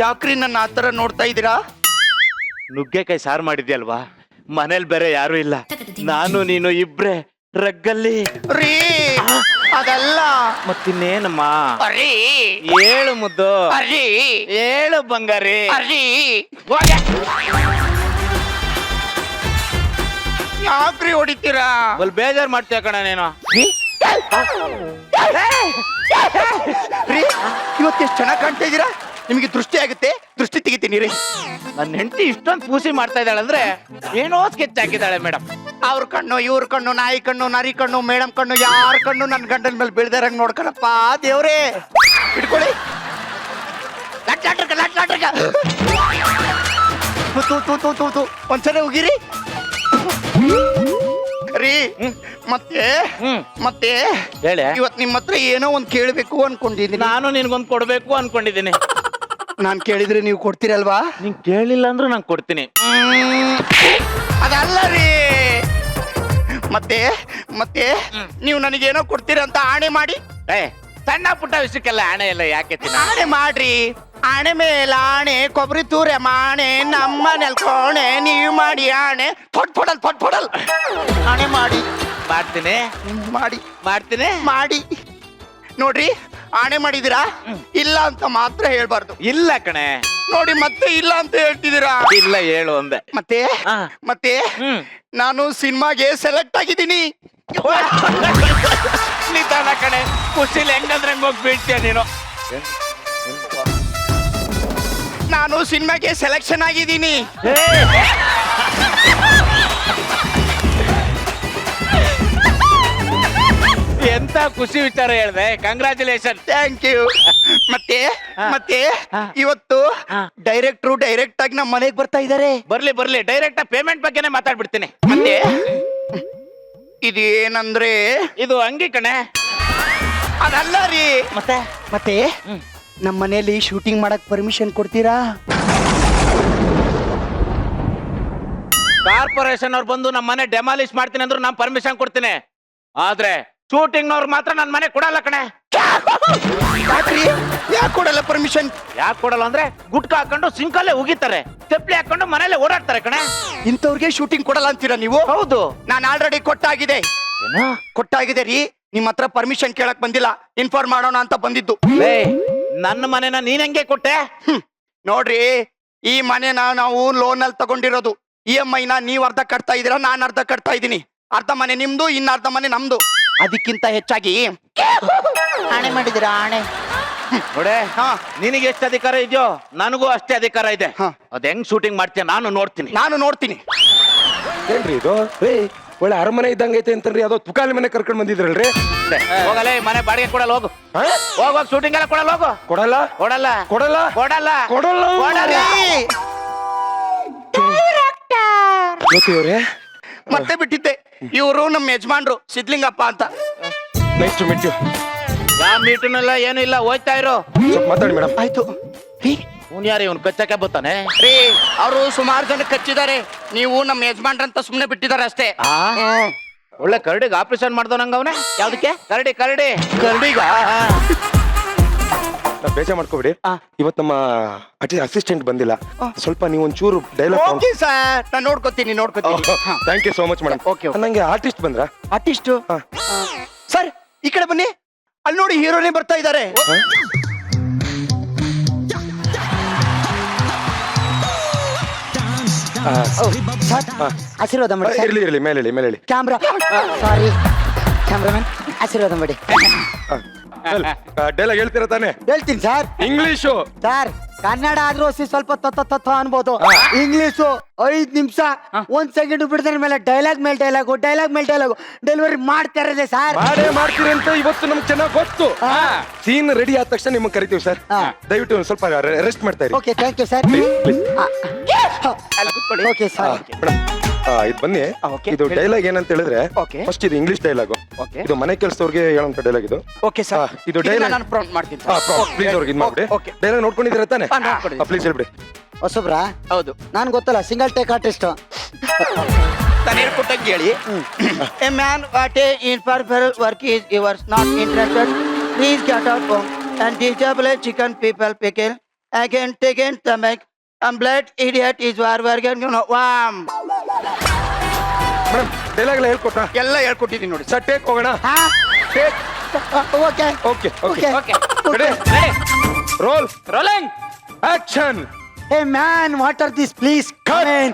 ಯಾಕ್ರಿ ನನ್ನ ಆತರ ನೋಡ್ತಾ ಇದ್ದೀರಾ? ನುಗ್ಗೆಕಾಯಿ ಸಾರು ಮಾಡಿದ್ಯಲ್ವಾ, ಮನೇಲಿ ಬೇರೆ ಯಾರು ಇಲ್ಲ, ನಾನು ನೀನು ಇಬ್ರೆ ರಗ್ಗಲ್ಲಿ. ರೀ ಅದಲ್ಲ. ಮತ್ತಿನ್ನೇನಮ್ಮ? ಅರಿ ಹೇಳು ಮುದ್ದು, ಅರಿ ಹೇಳು ಬಂಗಾರಿ. ಅರಿ ಹೋಗೆ. ಯಾಕ್ರಿ ಹೊಡಿತೀರಾ? ಬೇಜಾರ್ ಮಾಡ್ತೀಯ ಕಣ ನೀನು. ರೀ ಇವತ್ತೆಷ್ಟು ಚೆನ್ನಾಗಿ ಕಾಣ್ತಾ ಇದ್ದೀರಾ. ನಿಮಗೆ ದೃಷ್ಟಿ ಆಗುತ್ತೆ, ದೃಷ್ಟಿ ತೆಗಿತೀನಿ ರೀ. ನನ್ನ ಹೆಂಡತಿ ಇಷ್ಟೊಂದು ಪೂಸಿ ಮಾಡ್ತಾ ಇದ್ದಾಳೆ ಅಂದ್ರೆ ಏನೋ ಸ್ಕೆಚ್ ಹಾಕಿದ್ದಾಳೆ ಮೇಡಮ್. ಅವ್ರ ಕಣ್ಣು, ಇವ್ರ ಕಣ್ಣು, ನಾಯಿ ಕಣ್ಣು, ನರಿ ಕಣ್ಣು, ಮೇಡಮ್ ಕಣ್ಣು, ಯಾರ ಕಣ್ಣು ನನ್ನ ಗಂಡನ ಮೇಲೆ ಬೀಳ್ದಾರಂಗ್ ನೋಡ್ಕೊಳಪ್ಪ ದೇವ್ರೇ. ಇಟ್ಕೊಳ್ಳಿ. ಒಂದ್ಸರಿ ಹೋಗಿರಿ ರೀ. ಮತ್ತೆ ಮತ್ತೆ ಹೇಳಿ. ಇವತ್ ನಿಮ್ಮ ಹತ್ರ ಏನೋ ಒಂದ್ ಕೇಳ್ಬೇಕು ಅನ್ಕೊಂಡಿದ್ದೀನಿ. ನಾನು ನಿನ್ಗೊಂದು ಕೊಡ್ಬೇಕು ಅನ್ಕೊಂಡಿದ್ದೀನಿ. ನಾನ್ ಕೇಳಿದ್ರೆ ನೀವು ಕೊಡ್ತೀರಲ್ವಾ? ನೀನ್ ಕೇಳಿಲ್ಲ ಅಂದ್ರೂ ನಾನು ಕೊಡ್ತೀನಿ. ಅದಲ್ಲ ರೀ. ಮತ್ತೆ ಮತ್ತೆ ನೀವು ನನಗೇನೋ ಕೊಡ್ತೀರಂತ ಆಣೆ ಮಾಡಿ. ಸಣ್ಣ ಪುಟ್ಟ ವಿಷಯಕ್ಕೆಲ್ಲ ಆಣೆ ಎಲ್ಲ ಯಾಕೆ? ಆಣೆ ಮಾಡ್ರಿ. ಆಣೆ ಮೇಲ ಆಣೆ, ಕೊಬ್ಬರಿ ತೂರೆ ಮಾಣೆ, ನಮ್ಮ ನೆಲ್ಕೋಣೆ, ನೀವು ಮಾಡಿ ಆಣೆ. ಫೊಡಲ್ ಆಣೆ ಮಾಡಿ. ಮಾಡ್ತೀನಿ ಮಾಡಿ ಮಾಡ್ತೀನಿ ಮಾಡಿ. ನೋಡ್ರಿ, ಆಣೆ ಮಾಡಿದಿರಾ? ಇಲ್ಲ ಅಂತ ಮಾತ್ರ ಹೇಳ್ಬಾರ್ದು. ಇಲ್ಲ ಕಣೆ. ನೋಡಿ ಮತ್ತೆ ಇಲ್ಲ ಅಂತ ಹೇಳ್ತಿದ್ದೀರಾ. ಇಲ್ಲ ಹೇಳು ಅಂದೆ. ಮತ್ತೆ ಮತ್ತೆ ನಾನು ಸಿನಿಮಾಗೆ ಸೆಲೆಕ್ಟ್ ಆಗಿದ್ದೀನಿ. ನಿಧಾನ ಕಣೆ, ಖುಷಿಲಿ ಹೆಂಗಂದ್ರೆ ಹೋಗಿ ಬೀಳ್ತೀಯ ನೀನು. ನಾನು ಸಿನಿಮಾಗೆ ಸೆಲೆಕ್ಷನ್ ಆಗಿದ್ದೀನಿ. ಎಂತ ಖುಷಿ ವಿಚಾರ ಹೇಳ್ದೆ. ಕಂಗ್ರಾಚುಲೇಷನ್. Thank you. ಮತ್ತೆ ಮತ್ತೆ ಇವತ್ತು ಡೈರೆಕ್ಟ್ ಆಗಿ ನಮ್ಮ ಮನೆಗೆ ಬರ್ತಾ ಇದ್ದಾರೆ. ಬರ್ಲಿ ಡೈರೆಕ್ಟ್ ಪೇಮೆಂಟ್ ಬಗ್ಗೆನೇ ಮಾತಾಡ್ಬಿಡ್ತೀನಿ. ಮತ್ತೆ ಇದೇನಂದ್ರೆ ಇದು ಅಂಗಿ ಕಣೆ. ಅದಲ್ಲ ರೀ. ಮತ್ತೆ ಮತ್ತೆ ನಮ್ಮ ಮನೆಯಲ್ಲಿ ಶೂಟಿಂಗ್ ಮಾಡಕ್ ಪರ್ಮಿಷನ್ ಕೊಡ್ತೀರಾ? ಕಾರ್ಪೊರೇಷನ್ ಅವ್ರು ಬಂದು ನಮ್ಮ ಮನೆ ಡೆಮಾಲಿಶ್ ಮಾಡ್ತೀನಿ ಅಂದ್ರು ನಾನು ಪರ್ಮಿಷನ್ ಕೊಡ್ತೀನಿ. ಆದ್ರೆ ಶೂಟಿಂಗ್ ನವ್ರು ಮಾತ್ರ ನನ್ನ ಮನೆ ಕೊಡಲ್ಲ ಕಣೆ. ಯಾಕ್ರಿ? ಯಾಕೆ ಕೊಡಲ್ಲ ಪರ್ಮಿಷನ್? ಯಾಕೆ ಕೊಡಲ್ಲ ಅಂದ್ರೆ ಗುಟ್ಕಾ ಹಾಕೊಂಡು ಸಿಂಕಲ್ಲೇ ಉಗಿತಾರೆ, ಚಪ್ಪಲಿ ಹಾಕೊಂಡು ಮನೇಲೆ ಓಡಾಡ್ತಾರೆ ಕಣೆ. ಇಂಥವ್ರಿಗೆ ಶೂಟಿಂಗ್ ಕೊಡಲ್ಲ ಅಂತೀರಾ ನೀವು? ಹೌದು. ನಾನು ಆಲ್ರೆಡಿ ಕೊಟ್ಟಾಗಿದೆ. ಕೊಟ್ಟಾಗಿದೆ ರೀ. ನಿಮ್ಮ ಹತ್ರ ಪರ್ಮಿಷನ್ ಕೇಳಕ್ ಬಂದಿಲ್ಲ, ಇನ್ಫಾರ್ಮ್ ಮಾಡೋಣ ಅಂತ ಬಂದಿದ್ದು. ನನ್ನ ಮನೆನ ನೀನ್ ಹೆಂಗೆ ಕೊಟ್ಟೆ? ನೋಡ್ರಿ, ಈ ಮನೆನ ನಾವು ಲೋನ್ ಅಲ್ಲಿ ತಗೊಂಡಿರೋದು. EMI ನ ನೀವ್ ಅರ್ಧ ಕಟ್ತಾ ಇದೀರಾ, ನಾನ್ ಅರ್ಧ ಕಟ್ತಾ ಇದ್ದೀನಿ. ಅರ್ಧ ಮನೆ ನಿಮ್ದು, ಇನ್ನ ಅರ್ಧ ಮನೆ ನಮ್ದು. ಅದಕ್ಕಿಂತ ಹೆಚ್ಚಾಗಿ ಆಣೆ ಮಾಡಿದಿರಾ? ಆಣೆ ನೋಡೆ, ನಿನಗೆ ಎಷ್ಟು ಅಧಿಕಾರ ಇದೆಯೋ ನನಗೂ ಅಷ್ಟೇ ಅಧಿಕಾರ ಇದೆ. ಅದ್ ಹೆಂಗ್ ಶೂಟಿಂಗ್ ಮಾಡ್ತೀಯ ನಾನು ನೋಡ್ತೀನಿ. ಏನ್ರಿ ಇದು? ಒಳ್ಳೆ ಅರಮನೆ ಇದ್ದಂಗ ಐತೆ ಅಂತಂದ್ರಿ, ಯಾವ್ದೋ ತುಕಾಲಿ ಮನೆ ಕರ್ಕೊಂಡ್ ಬಂದಿದ್ರಲ್ರಿ? ಹೋಗಲ್ಲ, ಮನೆ ಬಾಡಿಗೆ ಕೊಡಲ್ಲ. ಹೋಗು ಶೂಟಿಂಗ್ ಎಲ್ಲ ಕೊಡಲ್ಲ. ಹೋಗು. ಕೊಡಲ್ಲ. ಗೊತ್ತಿವ್ರೆ ಮತ್ತೆ ಬಿಟ್ಟಿದ್ದೆ. ಇವರು ನಮ್ಮ ಯಜಮಾನ್ರು ಸಿದ್ಲಿಂಗಪ್ಪ ಅಂತ. Nice to meet you. ಯಾವ ಮೀಟುನೆಲ್ಲ ಏನು ಇಲ್ಲ, ಹೋಯ್ತಾ ಇರೋ. ಮಾತಾಡಿ ಮೇಡಮ್. ಆಯ್ತು ರೀ. ಅವ್ನು ಯಾರು? ಇವ್ನು ಕಚ್ಚಕ್ಕೆ ಬರ್ತಾನೆ ರೀ. ಅವರು ಸುಮಾರು ಜನ ಕಚ್ಚಿದ್ದಾರೆ. ನೀವು ನಮ್ಮ ಯಜಮಾನ್ರಂತ ಸುಮ್ನೆ ಬಿಟ್ಟಿದ್ದಾರೆ ಅಷ್ಟೇ. ಒಳ್ಳೆ ಕರಡಿಗೆ ಆಪರೇಷನ್ ಮಾಡ್ದವನಂಗ ಅವನೇ. ಯಾವ್ದಕ್ಕೆ? ಕರಡಿಗ. ಬೇಜಾರ್ ಮಾಡ್ಕೋಬಿಡಿ. ಇವತ್ತು ನಮ್ಮ ಅಸಿಸ್ಟೆಂಟ್ ಬಂದಿಲ್ಲ. ಸ್ವಲ್ಪ ನೀವು ಒಂಚೂರು ಡೈಲಾಗ್. ಓಕೆ ಸರ್, ನಾನು ನೋಡ್ಕೋತೀನಿ. Thank you so much madam. ನಂಗೆ ಆರ್ಟಿಸ್ಟ್ ಬಂದ್ರ? ಆರ್ಟಿಸ್ಟ್ ಸರ್, ಈ ಕಡೆ ಬನ್ನಿ. ಅಲ್ಲಿ ನೋಡಿ, ಹೀರೋನೇ ಬರ್ತಾ ಇದ್ದಾರೆ. ಆಶೀರ್ವಾದ ಮಾಡಿ. ಇರ್ಲಿ ಮೇಲೆ ಕ್ಯಾಮ್ರಾ. ಸಾರಿ ಕ್ಯಾಮ್ರಾಮನ್, ಆಶೀರ್ವಾದ ಮಾಡಿ. ಡೈಲಾಗ್ ಹೇಳ್ತೀರಾ ತಾನೆ? ಹೇಳ್ತೀನಿ ಸರ್. ಇಂಗ್ಲಿಷು ಸರ್, ಕನ್ನಡ ಆದ್ರೂ ಸ್ವಲ್ಪ ತತ್ತ ಅನ್ಬೋದು. ಇಂಗ್ಲಿಷು 5 ನಿಮಿಷ 1 ಸೆಕೆಂಡ್ ಬಿಡ್ತಾರೆ. ಮೇಲೆ ಡೈಲಾಗ್ ಡೆಲಿವರಿ ಮಾಡ್ತಾ ಇರೋದೇ ಸರ್. ಮಾಡ್ತೀರಿ ಅಂತ ಇವತ್ತು ನಮ್ಗೆ ಚೆನ್ನಾಗಿ ಗೊತ್ತು. ಸೀನ್ ರೆಡಿ ಆದ ತಕ್ಷಣ ನಿಮ್ಗೆ ಕರಿತೀವಿ ಸರ್. ದಯವಿಟ್ಟು ಒಂದು ಸ್ವಲ್ಪ ರೆಸ್ಟ್ ಮಾಡ್ತಾ ಇರಿ. Okay, thank you sir. Okay sir. ಇದು ಬನ್ನಿ. ಇದು ಡೈಲಾಗ್ ಏನಂತ ಹೇಳಿದ್ರೆ, ಫಸ್ಟ್ ಇದು ಇಂಗ್ಲಿಷ್ ಡೈಲಾಗು. ಇದು ಮನೆ ಕೆಲಸದವ್ರಿಗೆ ಹೇಳೋಂತ ಡೈಲಾಗ್ ಇದು. Okay sir. ಇದು ಡೈಲಾಗ್ ನಾನು ಪ್ರೌಂಟ್ ಮಾಡ್ತೀನಿ. ಪ್ಲೀಸ್ ಅವ್ರಿಗೆ ಇದು ಮಾಡ್ಬಿಡಿ. ಡೈಲಾಗ್ ನೋಡ್ಕೊಂಡಿದ್ದೀರಾ ತಾನೆ? ಪ್ಲೀಸ್ ಹೇಳ್ಬಿಡಿ. ಹೊಸಬ್ರಾ? ಹೌದು. ನಾನು ಗೊತ್ತಲ್ಲ, ಸಿಂಗಲ್ ಟೇಕ್ ಆರ್ಟಿಸ್ಟ್. ನಾನು ಹೇಳ್ಕೊಟ್ಟಂಗೆ ಹೇಳಿ. A man what a imperfect work is yours not interested please get out home and disable chicken people pickle again the mic. Blood idiot is war ವಾಮ್. Madam dialogue ಎಲ್ಲ ಹೇಳ್ಕೊಟ್ಟ ಎಲ್ಲ ಹೇಳ್ಕೊಟ್ಟಿದ್ದೀನಿ ನೋಡಿ. Sir take ಹೋಗೋಣ. Take. Okay okay okay okay ready roll rolling action. Hey man water this please come on.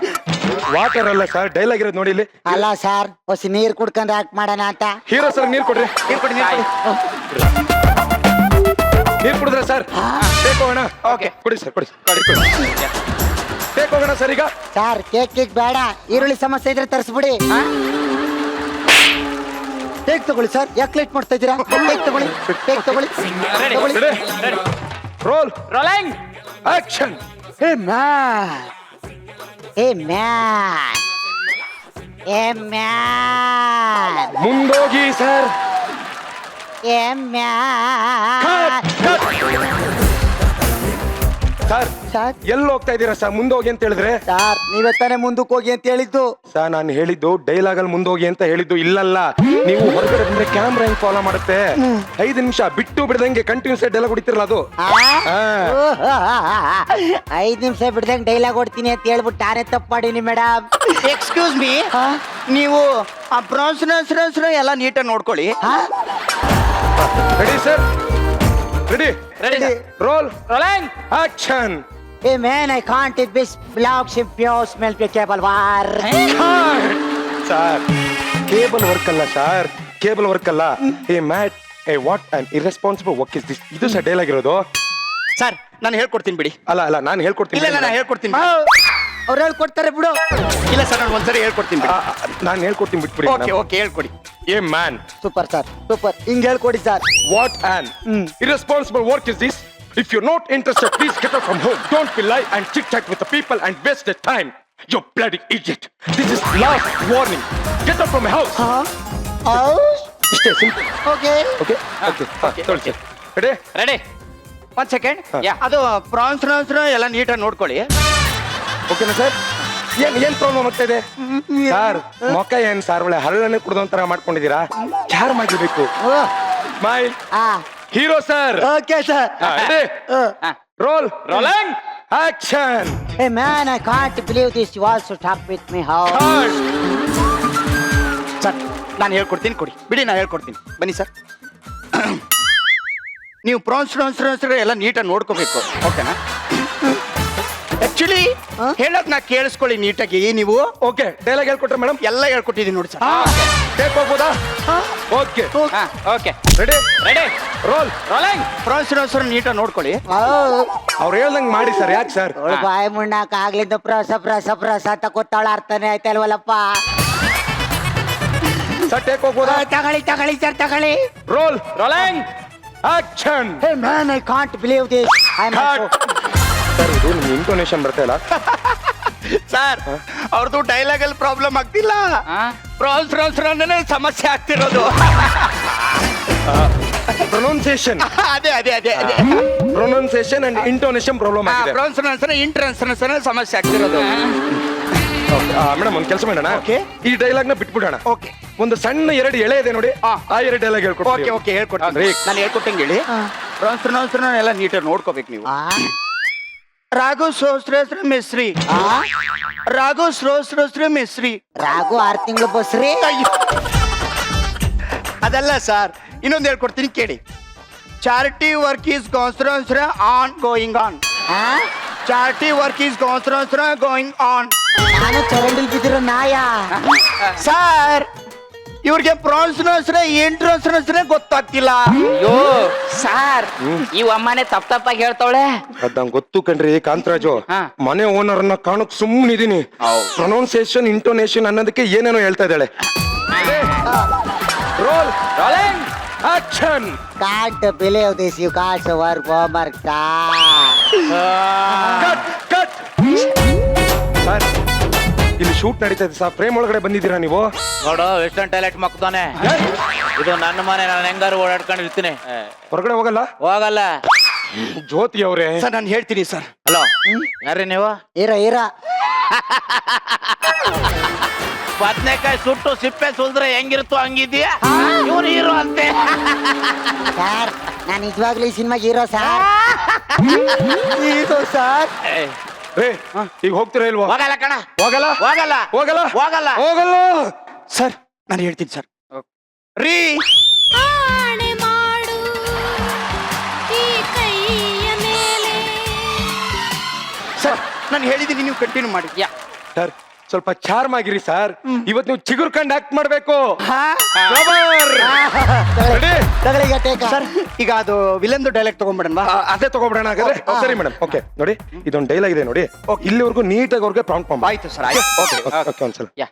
Water ಅಲ್ಲ sir dialogue ಇರೋದು ನೋಡಿ ಇಲ್ಲಿ. ಅಲ್ಲ ಸರ್ ಹೊಸ ನೀರ್ ಕುಡ್ಕೊಂಡ್ ಆಕ್ಟ್ ಮಾಡೋಣ ಅಂತ. ಹೀರೋ ಸರ್ ನೀರ್ ಕೊಡ್ರಿ. ನೀರ್ ಕುಡಿದ್ರೆ ಸರ್ ಟೇಕ್ ಹೋಗೋಣ. ಓಕೆ ಕೊಡಿ ಸರ್ ಕೊಡಿ ಟೇಕ್ ಹೋಗೋಣ ಸರ್ ಈಗ. ಸರ್ ಕೇಕ್ ಬೇಡ, ಈರುಳ್ಳಿ ಸಮಸ್ಯೆ ಇದ್ರೆ ತರಿಸ್ಬಿಡಿ. ಟೇಕ್ ತಗೊಳ್ಳಿ ಸರ್, ಯಾಕೆ ಲೇಟ್ ಮಾಡ್ತಾ ಇದ್ದೀರಾ? ಟೇಕ್ ತಗೊಳ್ಳಿ. Roll rolling action. Hey man, hey man, hey man, ಮುಂದೋಗಿ sir. Hey man. Sir sir ಎಲ್ಲಿ ಹೋಗ್ತಾ ಇದ್ದೀರಾ ಸರ್? ಮುಂದೋಗಿ ಅಂತ ಹೇಳಿದ್ರೆ ಸರ್ ನೀವೇ ತಾನೇ ಮುಂದಕ್ಕೆ ಹೋಗಿ ಅಂತ ಹೇಳಿದ್ದು. ಸರ್ ನಾನು ಹೇಳಿದ್ದು ಡೈಲಾಗ್ ಅಲ್ಲಿ ಮುಂದೋಗಿ ಅಂತ ಹೇಳಿದ್ದು. ಇಲ್ಲಲ್ಲ, ನೀವು ಹೊರಗಡೆ ಬಂದ್ರೆ ಕ್ಯಾಮ್ರಾ ಹೆಂಗ್ ಫಾಲೋ ಮಾಡುತ್ತೆ. 5 ನಿಮಿಷ ಬಿಟ್ಟು ಬಿಡದಂಗೆ ಕಂಟಿನ್ಯೂಸ್ ಡೈಲಾಗ್ ಹೊಡಿತಿರಲ್ಲ ಅದು. 5 ನಿಮಿಷ ಬಿಡ್ದಂಗೆ ಡೈಲಾಗ್ ಹೊಡ್ತೀನಿ ಅಂತ ಹೇಳ್ಬಿಟ್ಟು ನಾನೇ ತಪ್ಪು ಮಾಡೀನಿ ಮೇಡಮ್. ಎಕ್ಸ್ಕ್ಯೂಸ್ ಮೀ, ನೀವು ಆ ಪ್ರೊನೌನ್ಸಿಯೇಷನ್ ಎಲ್ಲ ನೀಟಾಗಿ ನೋಡ್ಕೊಳ್ಳಿ. Ready sir? Ready ready roll rolling action. Hey man, I can't eat this block ship pure smell cable war. Sir cable work ಅಲ್ಲ ಸರ್, ಕೇಬಲ್ ವರ್ಕ್ ಅಲ್ಲ. ಏ ಮ್ಯಾಟ್ ಏ what on irresponsible work is this. ಇದು sir dialogue ಇರೋದು. Sir ನಾನು ಹೇಳ್ಕೊಡ್ತೀನಿ ಬಿಡಿ. ಅಲ್ಲ ನಾನು ಹೇಳ್ಕೊಡ್ತೀನಿ. ಇಲ್ಲ ನಾನು ಹೇಳ್ಕೊಡ್ತೀನಿ. ಅವ್ರು ಹೇಳ್ಕೊಡ್ತಾರೆ ಬಿಡು. ಇಲ್ಲ ಸರ್ ನಾನು ಒಂದ್ಸರಿ ಹೇಳ್ಕೊಡ್ತೀನಿ ಬಿಡಿ. ನಾನು ಹೇಳ್ಕೊಡ್ತೀನಿ ಬಿಟ್ಬಿಡಿ. ಓಕೆ ಹೇಳ್ಕೊಡಿ. ಏ ಮ್ಯಾನ್ ಸೂಪರ್ ಸರ್ ಸೂಪರ್, ಹಿಂಗ್ ಹೇಳ್ಕೊಡಿ sir. What an irresponsible work is this? If you're not interested, please get out from home. Don't be lie and chit chat with the people and waste their time. You bloody idiot. This is last warning. Get out from my house. ಇಷ್ಟೇ simple. Okay okay okay ready ready ಒಂದ್ second. ಯಾ ಅದು pronunciation ಎಲ್ಲ ನೀಟಾಗಿ ನೋಡ್ಕೊಳ್ಳಿ. ಓಕೆನಾ sir? ಏನ್ problem ಆಗ್ತಾ ಇದೆ ಸರ್? ಮೊಕ್ಕ ಏನ್ ಸರ್ ಒಳ್ಳೆ ಹರಳನೆ ಕುಡ್ದೊಂತರ ಮಾಡ್ಕೊಂಡಿದ್ದೀರಾ? ಯಾರು ಮಾಡಿರ್ಬೇಕು? Smile. Hero sir. Okay sir. Roll rolling action. Hey man, I can't believe this. You also talk with me. How? Sir ನಾನು ಹೇಳ್ಕೊಡ್ತೀನಿ, ಕೊಡಿ ಬಿಡಿ, ನಾನು ಹೇಳ್ಕೊಡ್ತೀನಿ. ಬನ್ನಿ ಸರ್. ನೀವು ಪ್ರೊನೌನ್ಸಿಯೇಷನ್ ಎಲ್ಲ ನೀಟಾಗಿ ನೋಡ್ಕೋಬೇಕು. ಓಕೆನಾ? ಆಕ್ಚುಲಿ ಹೇಳೋದ್ ನಾ ಕೇಳಿಸ್ಕೊಳ್ಳಿ ನೀಟಾಗಿ ನೀವು. ಓಕೆ ಡೈಲಾಗ್ ಹೇಳ್ಕೊಟ್ರೆ ಮೇಡಮ್? ಎಲ್ಲ ಹೇಳ್ಕೊಟ್ಟಿದ್ದೀನಿ ನೋಡಿ ಸರ್. ಟೇಕ್ ಹೋಗ್ಬೋದಾ? Okay okay ready ready roll rolling pronunciation ನೀಟಾಗಿ ನೋಡ್ಕೊಳ್ಳಿ. ಅವ್ರು ಹೇಳ್ದಂಗ್ ಮಾಡಿ ಸರ್. ಯಾಕೆ ಸರ್? ಅವಳು ಬಾಯಿ ಮುಣ್ಣಾಕ ಆಗ್ಲಿಂದ ಪ್ರಸ ತಗೋತಾಳ ಅರ್ಥನೇ ಆಯ್ತಲ್ವಲ್ಲಪ್ಪ. Sir take ಹೋಗ್ಬೋದಾ? ತಗೊಳ್ಳಿ ಸರ್ ತಗೊಳ್ಳಿ. Roll rolling action. Hey man, I can't believe this. I'm so... sir ಇದು ನಿಮ್ಗೆ ಇಂಟೋನೇಷನ್ ಬರ್ತಾ ಇಲ್ಲ ಸರ್. ಅವ್ರದ್ದು ಡೈಲಾಗ್ ಅಲ್ಲಿ ಪ್ರಾಬ್ಲಮ್ ಆಗ್ತಿಲ್ಲ, ಪ್ರೊನೌನ್ಸಿಯೇಷನ್ ಸಮಸ್ಯೆ ಆಗ್ತಿರೋದು. ಪ್ರೊನೌನ್ಸಿಯೇಷನ್ ಅದೇ ಪ್ರೊನೌನ್ಸಿಯೇಷನ್ ಅಂಡ್ ಇಂಟೋನೇಷನ್ ಪ್ರಾಬ್ಲಮ್ ಆಗಿದೆ. ಪ್ರೊನೌನ್ಸಿಯೇಷನ್ ಇಂಟರ್ನ್ಸಿಯೇಷನ್ ಸಮಸ್ಯೆ ಆಗ್ತಿರೋದು. ಮೇಡಮ್ ಒಂದ್ ಕೆಲಸ ಮಾಡೋಣ, Okay. ಈ ಡೈಲಾಗ್ ನ ಬಿಟ್ಬಿಡೋಣ. ಓಕೆ ಒಂದು ಸಣ್ಣ 2 ಎಳೆ ಇದೆ ನೋಡಿ, ಆ 2 ಡೈಲಾಗ್ ಹೇಳ್ಕೊಡ್ತೀನಿ. ಓಕೆ ಹೇಳ್ಕೊಡ್ತೀನಿ. ನಾನು ಹೇಳ್ಕೊಟ್ಟಂಗೆ ಹೇಳಿ. ಪ್ರೊನೌನ್ಸಿಯೇಷನ್ ಎಲ್ಲ ನೀಟಾಗಿ ನೋಡ್ಕೋಬೇಕು ನೀವು. ರಾಘು ಸೋಸ್ತ್ರ ಮಿಸ್ರಿ, ರಾಘು ಸೋಸ್ತ್ರ ಮಿಸ್ರಿ. ರಾಘು 6 ತಿಂಗಳು ಬಸ್ರಿ. ಅದಲ್ಲ ಸರ್, ಇನ್ನೊಂದು ಹೇಳ್ಕೊಡ್ತೀನಿ ಕೇಳಿ. Charity work is on going on. Charity work is going on. ನಾನು ಚರಂಡಿಲ್ ಬಿದ್ದಿರೋ ನಾಯ. ಸರ್ ಇವ್ರಿಗೆ ಪ್ರೊನೌನ್ಸಿಯೇಷನ್ ಇಂಟರ್ನ್ಸಿಯೇಷನ್ ಗೊತ್ತಾಗ್ತಿಲ್ಲ. ಅಯ್ಯೋ ಸಾರ್ ಈ ಅಮ್ಮನೆ ತಪ್ಪಾಗಿ ಹೇಳ್ತಾವಳೆ. ಅದ್ ನಂಗೆ ಗೊತ್ತು ಕಣ್ರಿ ಕಾಂತರಾಜು. ಮನೆ ಓನರ್ ಅನ್ನ ಕಾಣಕ್ ಸುಮ್ಮನಿದೀನಿ. ಪ್ರೊನೌನ್ಸಿಯೇಷನ್ ಇಂಟೋನೇಷನ್ ಅನ್ನೋದಕ್ಕೆ ಏನೇನೋ ಹೇಳ್ತಾ ಇದ್ದಾಳೆ. Roll rolling action. Can't believe this. You can't work homework. Cut cut. Sir ಇಲ್ಲಿ ಶೂಟ್ ನಡೀತಾ ಇದೆ ಸರ್, ಫ್ರೇಮ್ ಒಳಗಡೆ ಬಂದಿದ್ದೀರಾ ನೀವು? ನೋಡು ವೆಸ್ಟರ್ನ್ ಟಾಯ್ಲೆಟ್ ಮಕ್ತಾನೆ. ಇದು ನನ್ನ ಮನೆ, ನಾನು ಹೆಂಗಾರು ಓಡಾಡ್ಕೊಂಡಿರ್ತೀನಿ. ಹೊರಗಡೆ ಹೋಗಲ್ಲ? ಹೋಗಲ್ಲ. ಜ್ಯೋತಿ ಅವರೇ ಸರ್ ನಾನು ಹೇಳ್ತೀನಿ ಸರ್. ಹಲೋ ಯಾರ್ರಿ ನೀವು? ಇರ ಬದ್ನೆಕಾಯಿ ಸುಟ್ಟು ಸಿಪ್ಪೆ ಸುಲ್ದ್ರೆ ಹೆಂಗಿರುತ್ತೋ ಹಂಗಿದ್ಯಾ? ಇವನು ಹೀರೋ ಅಂತೆ. ಸರ್ ನಾನು ನಿಜವಾಗ್ಲೂ ಈ ಸಿನಿಮಾಗೆ ಹೀರೋ ಸರ್. Hero sir. ರೇ ಈಗ ಹೋಗ್ತೀರಾ ಇಲ್ವಾ? ಹೋಗಲ್ಲ ಕಣ, ಹೋಗಲ್ಲ ಹೋಗಲ್ಲ, ಹೋಗಲ್ಲ ಹೋಗಲ್ಲ. ಹೋಗಲ್ಲ. ಸರ್ ನಾನು ಹೇಳ್ತೀನಿ ಸರ್. ರೀ ಆಣೆ ಮಾಡು ಈ ಕೈಯ ಮೇಲೆ. ಸರ್ ನಾನು ಹೇಳಿದ್ದೀನಿ, ನೀವು ಕಂಟಿನ್ಯೂ ಮಾಡಿ. ಸರ್ ಸ್ವಲ್ಪ ಚಾರ್ಮ್ ಆಗಿರಿ ಸರ್. ಇವತ್ತು ನೀವು ಚಿಗುರು ಕಂಡು ಆಕ್ಟ್ ಮಾಡ್ಬೇಕು. ಹಾ Ready? ತಗೊಳ್ಳಿ ಟೇಕ. ಸರ್ ಈಗ ಅದು ವಿಲನ್ದು ಡೈಲಾಗ್ ತಗೊಂಡ್ಬಿಡೋಣ. ಅದೇ ತಗೊಬಿಡೋಣ ಹಾಗಾದ್ರೆ. Okay. ಸರಿ ಮೇಡಮ್, ಓಕೆ ನೋಡಿ ಇದೊಂದು ಡೈಲಾಗ್ ಇದೆ ನೋಡಿ, ಇಲ್ಲಿವರೆಗೂ ನೀಟಾಗಿ ಅವ್ರಿಗೆ ಪ್ರಾಂಪ್ಟ್ ಮಾಡಿ. ಆಯ್ತು ಸರ್, ಆಯ್ತು. ಓಕೆ ಒಂದ್ಸಲ Yeah.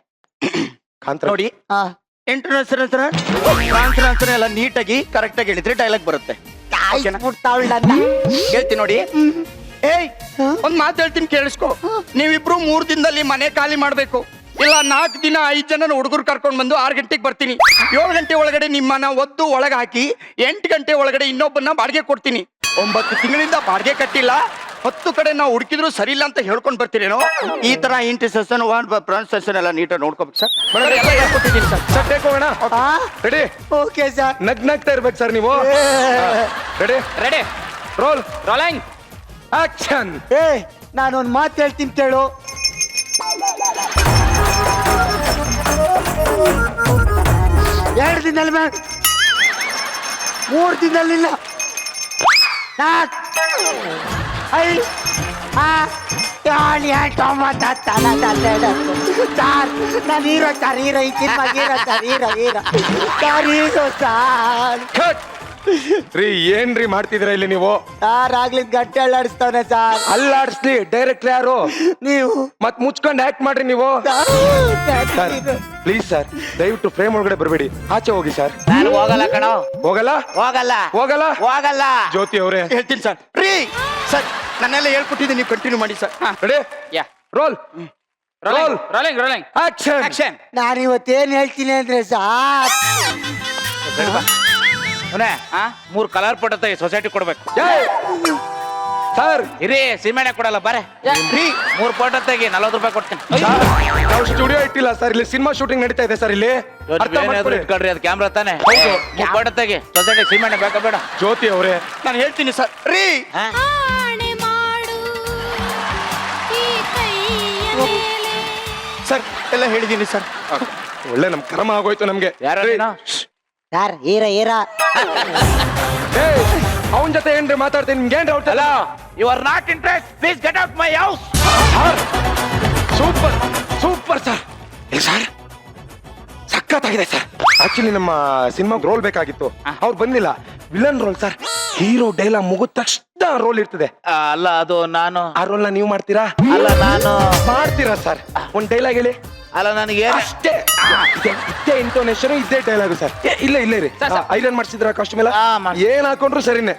ಕಾಂತರ ನೋಡಿ ಹಾ. ಇಂಟರ್ನ್ಯಾಷನಲ್ ಎಲ್ಲ ನೀಟಾಗಿ ಕರೆಕ್ಟ್ ಆಗಿ ಹೇಳಿದ್ರೆ ಡೈಲಾಗ್ ಬರುತ್ತೆ. ಬಿಡ್ತಾವಳ ನನ್ನ. ಹೇಳ್ತೀನಿ ನೋಡಿ. ಏಯ್ ಒಂದ್ ಮಾತು ಹೇಳ್ತೀನಿ ಕೇಳಿಸ್ಕೊ. ನೀವಿಬ್ರು 3 ದಿನದಲ್ಲಿ ಮನೆ ಖಾಲಿ ಮಾಡ್ಬೇಕು. ಇಲ್ಲ 4 ದಿನ 5 ಜನ ಹುಡುಗರು ಕರ್ಕೊಂಡ್ ಬಂದು 6 ಗಂಟೆಗೆ ಬರ್ತೀನಿ. 7 ಗಂಟೆ ಒಳಗಡೆ ನಿಮ್ಮನ್ನ ಒದ್ದು ಒಳಗೆ ಹಾಕಿ 8 ಗಂಟೆ ಒಳಗಡೆ ಇನ್ನೊಬ್ಬನ್ನ ಬಾಡಿಗೆ ಕೊಡ್ತೀನಿ. 9 ತಿಂಗಳಿಂದ ಬಾಡಿಗೆ ಕಟ್ಟಿಲ್ಲ. 10 ಕಡೆ ನಾವು ಹುಡುಕಿದ್ರು ಸರಿ ಇಲ್ಲ ಅಂತ ಹೇಳ್ಕೊಂಡ್ ಬರ್ತೀರೇನೋ. ಈ ತರ ಇಂಟರ್ಸೆಷನ್ ಪ್ರೊನೌನ್ಸಿಯೇಷನ್ ಎಲ್ಲ ನೀಟಾಗಿ ನೋಡ್ಕೋಬೇಕು ಸರ್. ಎಲ್ಲ ಹೇಳ್ಕೊಟ್ಟಿದ್ದೀನಿ ಸರ್. ಸರ್ ಟೇಕ್ ಹೋಗೋಣ. ರೆಡಿ? Okay sir. ನಗ್ನಾಗ್ತಾ ಇರ್ಬೇಕು ಸರ್ ನೀವು. Ready? Ready, roll, rolling, action. ಏ ನಾನೊಂದ್ ಮಾತು ಹೇಳ್ತೀನಿ ಕೇಳು. 2 ದಿನದಲ್ಲಿ 3 ದಿನದಲ್ಲಿ 4 5 6 7 8 9 ಸರ್ ನಾನು ಹೀರೋ ಸರ್. ಹೀರೋ ಈ cinema hero sir. Hero sir. Cut. ರೀ ಏನ್ರಿ ಮಾಡ್ತಿದ್ರ ಇಲ್ಲಿ ನೀವು? ಸರ್ ಆಗ್ಲಿದ್ ಗಟ್ಟೆ ಅಲ್ಲಾಡಿಸ್ತಾನೆ ಸರ್. ಅಲ್ಲಾಡ್ಸ್ಲಿ. ಡೈರೆಕ್ಟರ್ ಯಾರು? ನೀವು ಮತ್ ಮುಚ್ಕೊಂಡು ಆಕ್ಟ್ ಮಾಡ್ರಿ ನೀವು. ಸರ್ ಪ್ಲೀಸ್ ಸರ್ ದಯವಿಟ್ಟು ಫ್ರೇಮ್ ಒಳಗಡೆ ಬರಬೇಡಿ, ಆಚೆ ಹೋಗಿ ಸರ್. ನಾನು ಹೋಗಲ್ಲ ಕಣೋ, ಹೋಗಲ್ಲ ಹೋಗಲ್ಲ, ಹೋಗಲ್ಲ. ಹೋಗಲ್ಲ. ಜ್ಯೋತಿ ಅವರೇ ಹೇಳ್ತೀನಿ ಸರ್. ರೀ ಸರ್ ನನ್ನೆಲ್ಲ ಹೇಳ್ಕೊಟ್ಟಿದ್ದೀನಿ, ನೀವು ಕಂಟಿನ್ಯೂ ಮಾಡಿ sir. Ready? Yeah, roll, rolling, rolling, rolling, action. Action. ನಾನು ಇವತ್ತೇನ್ ಹೇಳ್ತೀನಿ ಅಂದ್ರೆ ಸಾರ್ 3 ಕಲರ್ ಫೋಟೋ ತೆಗಿ, ಸೊಸೈಟಿ ಕೊಡ್ಬೇಕು. ಸರ್ ಇರಿ ಸಿಮೆಂಟ್ ಕೊಡಲ್ಲ ಬಾರೆ. ರೀ 3 ಫೋಟೋ ತೆಗಿ, 40 ರೂಪಾಯಿ ಕೊಡ್ತೀನಿ. ನಾವು ಸ್ಟುಡಿಯೋ ಇಟ್ಟಿಲ್ಲ ಸರ್, ಇಲ್ಲಿ ಸಿನಿಮಾ ಶೂಟಿಂಗ್ ನಡೀತಾ ಇದೆ ಸರ್. ಇಲ್ಲಿ ಅರ್ಥ ಮಾಡ್ಕೊಳ್ಳಿ. ಇಟ್ಕೊಳ್ರಿ, ಅದು ಕ್ಯಾಮ್ರಾ ತಾನೆ. ಹೌದು. 3 ಫೋಟೋ ತೆಗಿ, ಸೊಸೈಟಿ ಸಿಮೆಂಟ್ ಬೇಕಾ ಬೇಡ? ಜ್ಯೋತಿ ಅವರೇ ನಾನು ಹೇಳ್ತೀನಿ ಸರ್. ರೀ ಆಣೆ ಮಾಡು ಈ ಕೈಯ ಮೇಲೆ. ಸರ್ ಎಲ್ಲ ಹೇಳಿದ್ದೀನಿ ಸರ್. ಒಳ್ಳೆ ನಮ್ ಕರ್ಮ ಆಗೋಯ್ತು ನಮ್ಗೆ. ಯಾರು ರೀ, ನೀನು? ಸರ್ ಹೀರೋ ಅವನ್ ಜೊತೆ ಏನ್ರಿ ಮಾತಾಡ್ತೀನಿ, ನಿಮ್ಗೆ ಏನ್ರಿ out? Hello, you are not interest, please get out my house. Super super sir. Sir ಸಖತ್ತಾಗಿದೆ ಸರ್. ಆಕ್ಚುಲಿ ನಮ್ಮ ಸಿನಿಮಾ ರೋಲ್ ಬೇಕಾಗಿತ್ತು, ಅವ್ರು ಬಂದಿಲ್ಲ. Villain role sir. Hero dialogue ಮುಗಿದ ತಕ್ಷಣ ರೋಲ್ ಇರ್ತದೆ. ಅಲ್ಲ, ಅದು ನಾನು. ಆ ರೋಲ್ ನ ನೀವು ಮಾಡ್ತೀರಾ? ಅಲ್ಲ, ನಾನು ಮಾಡ್ತೀರಾ ಸರ್? ಒಂದ್ ಡೈಲಾಗ್ ಹೇಳಿ. ಅಲ್ಲ, ನನಗೆ ಅಷ್ಟೇ. ಇದ್ದೇ ಇಂಟೋನೇಷನ್, ಇದ್ದೇ ಡೈಲಾಗ್ ಸರ್. ಇಲ್ಲೇ ರೀ. ಐರನ್ ಮಾಡ್ಸಿದ್ರ ಕಾಸ್ಟ್ಯೂಮ್ ಎಲ್ಲ? ಹಾ, ಮಾಡ್ಸಿ. ಏನ್ ಹಾಕೊಂಡ್ರು ಸರಿನೇ.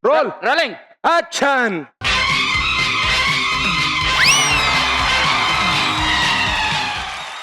Roll, rolling, action.